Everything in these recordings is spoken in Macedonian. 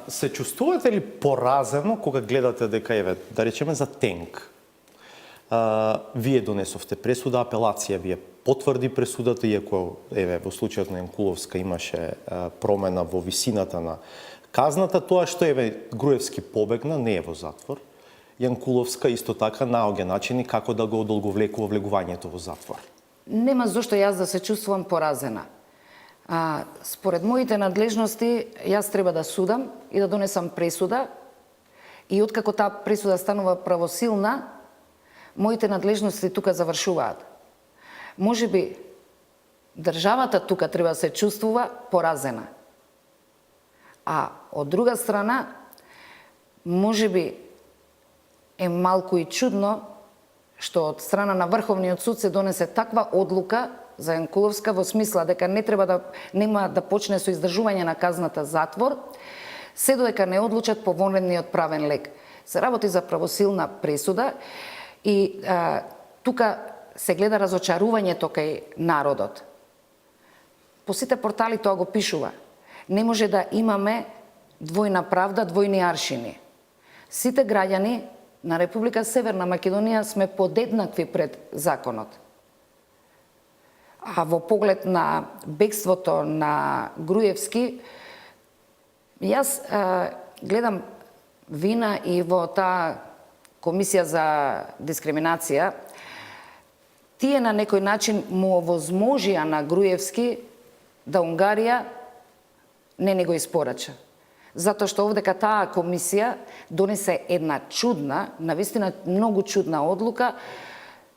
Се чувствувате ли поразено кога гледате дека еве, да речеме за Тенк? Вие донесовте пресуда, апелација вие потврди пресудата, иако еве во случајот на Јанкуловска имаше промена во висината на казната, тоа што еве Груевски побегна не е во затвор. Јанкуловска исто така наоѓа начини како да го одолговлекува влегувањето во затвор. Нема зошто јас да се чувствувам поразена. Според моите надлежности, јас треба да судам и да донесам пресуда, и откако таа пресуда станува правосилна, моите надлежности тука завршуваат. Можеби државата тука треба да се чувствува поразена. А од друга страна, можеби е малку и чудно што од страна на Врховниот суд се донесе таква одлука за Јанкуловска во смисла дека нема да почне со издржување на казната затвор, се додека не одлучат по вонредниот правен лек. Се работи за правосилна пресуда и тука се гледа разочарувањето кај народот. По сите портали тоа го пишува. Не може да имаме двојна правда, двојни аршини. Сите граѓани на Република Северна Македонија сме подеднакви пред законот. А во поглед на бегството на Груевски, јас гледам вина и во таа комисија за дискриминација, тие на некој начин му овозможија на Груевски да Унгарија не го испорача. Затоа што овдека таа комисија донесе една чудна, навистина многу чудна одлука,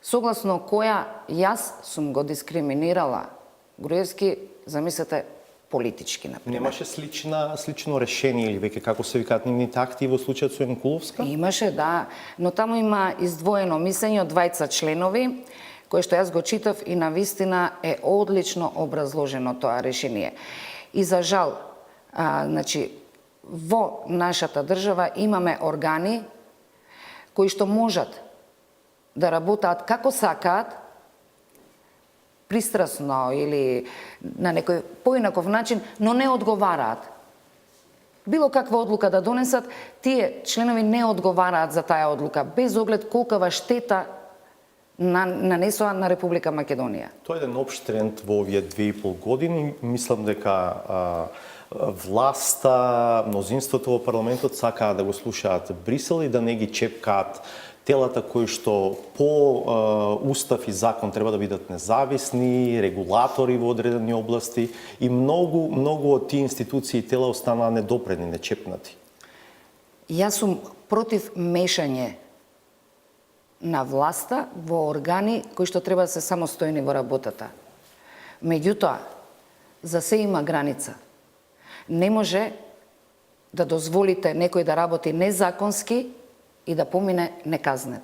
согласно која јас сум го дискриминирала Груевски, замислете, политички, например. Немаше слично решение или веќе како се викаат нивните акти во случајот со Јанкуловска? Имаше, да, но таму има издвоено мислење од двајца членови, кое што јас го читав и навистина е одлично образложено тоа решение. И за жал, значи, во нашата држава имаме органи кои што можат да работаат како сакаат, пристрасно или на некој поинаков начин, но не одговараат. Било каква одлука да донесат, тие членови не одговараат за таа одлука, без оглед колкава штета нанесоа на Република Македонија. Тоа е еден општ тренд во овие 2,5 години. Мислам дека власта, мнозинството во парламентот сакаат да го слушаат Брисел и да не ги чепкаат телата кои што по устав и закон треба да бидат независни, регулатори во одредени области, и многу од тие институции и тела останаа недопредни, нечепнати. Јас сум против мешање на власта во органи кои што треба да се самостојни во работата. Меѓутоа, за се има граница. Не може да дозволите некој да работи незаконски и да помине неказнет.